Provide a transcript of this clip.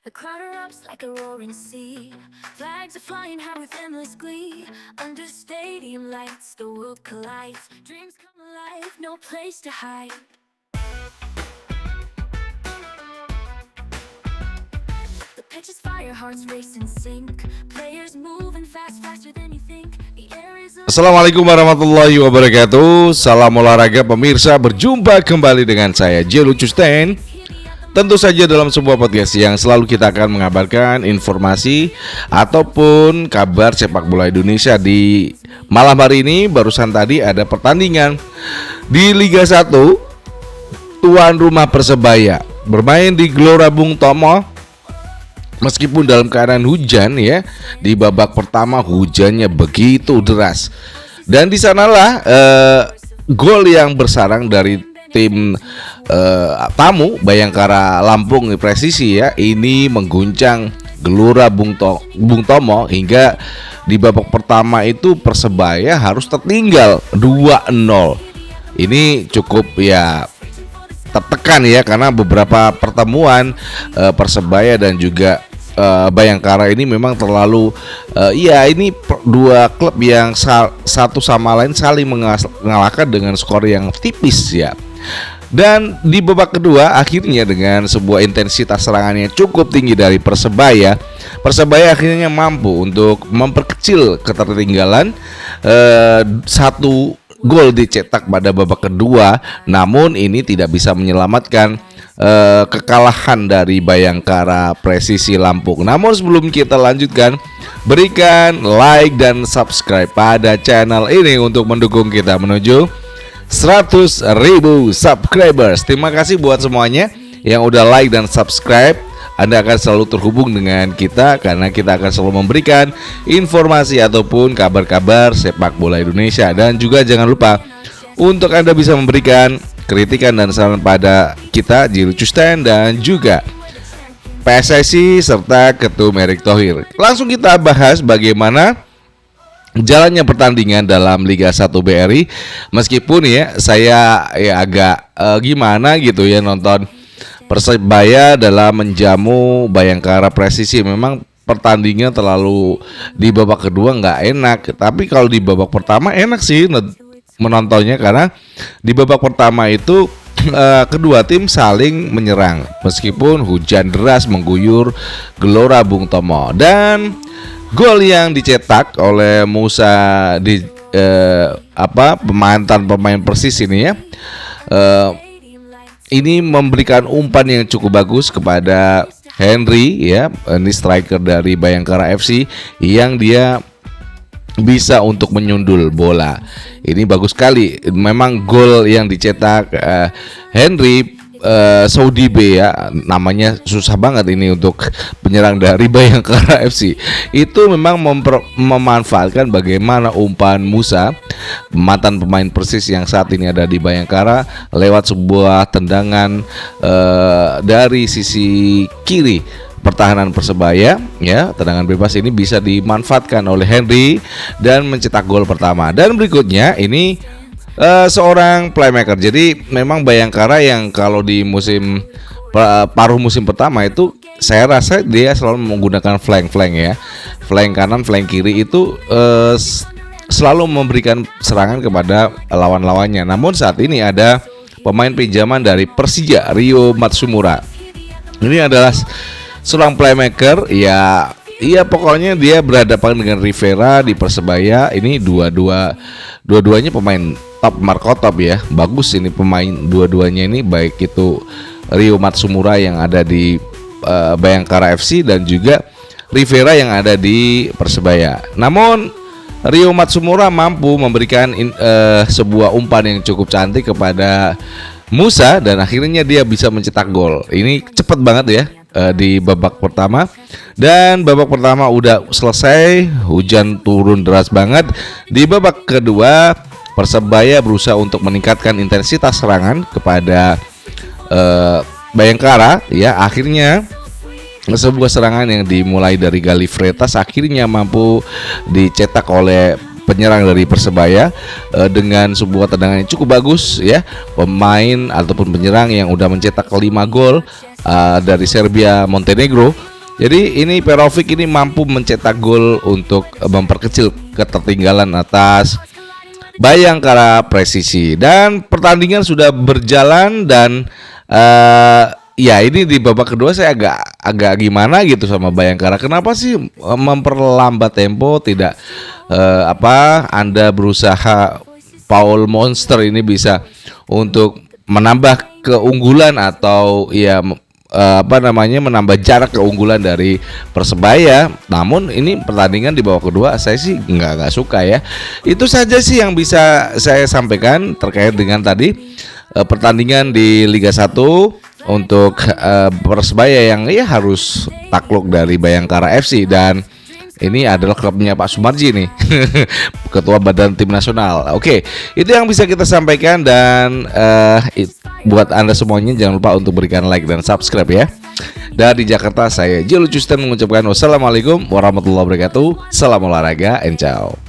The crowd erupts like a roaring sea. Flags are flying high with endless glee. Under stadium lights, the world collides. Dreams come alive, no place to hide. The pitch is fire, hearts race and sync. Players moving fast, faster than you think. The air is Assalamualaikum warahmatullahi wabarakatuh. Salam olahraga pemirsa, berjumpa kembali dengan saya Jelu Custen. Tentu saja dalam sebuah podcast yang selalu kita akan mengabarkan informasi ataupun kabar sepak bola Indonesia. Di malam hari ini barusan tadi ada pertandingan di Liga 1. Tuan rumah Persebaya bermain di Gelora Bung Tomo. Meskipun dalam keadaan hujan ya, di babak pertama hujannya begitu deras. Dan di sanalah gol yang bersarang dari tim tamu Bayangkara Lampung Presisi ya, ini mengguncang Gelora Bung Tomo hingga di babak pertama itu Persebaya harus tertinggal 2-0. Ini cukup ya tertekan ya, karena beberapa pertemuan Persebaya dan juga Bayangkara ini memang terlalu ini dua klub yang satu sama lain saling mengalahkan dengan skor yang tipis ya. Dan di babak kedua akhirnya dengan sebuah intensitas serangan yang cukup tinggi dari Persebaya akhirnya mampu untuk memperkecil ketertinggalan. Satu gol dicetak pada babak kedua, namun ini tidak bisa menyelamatkan kekalahan dari Bayangkara Presisi Lampung. Namun sebelum kita lanjutkan, berikan like dan subscribe pada channel ini untuk mendukung kita menuju 100.000 subscribers. Terima kasih buat semuanya yang udah like dan subscribe. Anda akan selalu terhubung dengan kita karena kita akan selalu memberikan informasi ataupun kabar-kabar sepak bola Indonesia. Dan juga jangan lupa untuk Anda bisa memberikan kritikan dan saran pada kita, Jelu Custen, dan juga PSSI serta Ketum Erick Thohir. Langsung kita bahas bagaimana jalannya pertandingan dalam Liga 1 BRI. Meskipun ya saya agak gimana gitu ya nonton Persebaya dalam menjamu Bayangkara Presisi. Memang pertandingan terlalu di babak kedua nggak enak, tapi kalau di babak pertama enak sih menontonnya, karena di babak pertama itu kedua tim saling menyerang meskipun hujan deras mengguyur Gelora Bung Tomo. Dan gol yang dicetak oleh Musa di pemain Persis ini ya, ini memberikan umpan yang cukup bagus kepada Henry ya, ini striker dari Bayangkara FC yang dia bisa untuk menyundul bola. Ini bagus sekali. Memang gol yang dicetak Henry Saudi B ya, namanya susah banget ini untuk penyerang dari Bayangkara FC. Itu memang memanfaatkan bagaimana umpan Musa, mantan pemain Persis yang saat ini ada di Bayangkara, lewat sebuah tendangan dari sisi kiri pertahanan Persebaya ya. Tendangan bebas ini bisa dimanfaatkan oleh Henry dan mencetak gol pertama. Dan berikutnya ini seorang playmaker. Jadi memang Bayangkara yang kalau di paruh musim pertama itu saya rasa dia selalu menggunakan flank ya. Flank kanan, flank kiri itu selalu memberikan serangan kepada lawan-lawannya. Namun saat ini ada pemain pinjaman dari Persija, Rio Matsumura. Ini adalah seorang playmaker ya. Iya, pokoknya dia berhadapan dengan Rivera di Persebaya. Ini dua-duanya pemain top, Marco top ya. Bagus ini pemain dua-duanya ini, baik itu Rio Matsumura yang ada di Bayangkara FC dan juga Rivera yang ada di Persebaya. Namun Rio Matsumura mampu memberikan sebuah umpan yang cukup cantik kepada Musa dan akhirnya dia bisa mencetak gol. Ini cepat banget ya di babak pertama. Dan babak pertama udah selesai, hujan turun deras banget. Di babak kedua Persebaya berusaha untuk meningkatkan intensitas serangan kepada Bayangkara ya. Akhirnya sebuah serangan yang dimulai dari Gali Freitas akhirnya mampu dicetak oleh penyerang dari Persebaya dengan sebuah tendangan yang cukup bagus ya. Pemain ataupun penyerang yang udah mencetak 5 gol dari Serbia Montenegro Jadi ini Perovic ini mampu mencetak gol untuk memperkecil ketertinggalan atas Bayangkara Presisi. Dan pertandingan sudah berjalan dan ya ini di babak kedua saya agak gimana gitu sama Bayangkara. Kenapa sih memperlambat tempo? Tidak Anda berusaha Paul Monster ini bisa untuk menambah keunggulan atau ya menambah jarak keunggulan dari Persebaya. Namun ini pertandingan di babak kedua saya sih nggak suka ya. Itu saja sih yang bisa saya sampaikan terkait dengan tadi pertandingan di Liga 1 untuk Persebaya yang ya harus takluk dari Bayangkara FC. Dan ini adalah klubnya Pak Sumarji nih, Ketua Badan Tim Nasional. Oke, itu yang bisa kita sampaikan. Dan buat Anda semuanya jangan lupa untuk berikan like dan subscribe ya. Dari Jakarta saya Jelo Custen mengucapkan wassalamualaikum warahmatullahi wabarakatuh. Salam olahraga and ciao.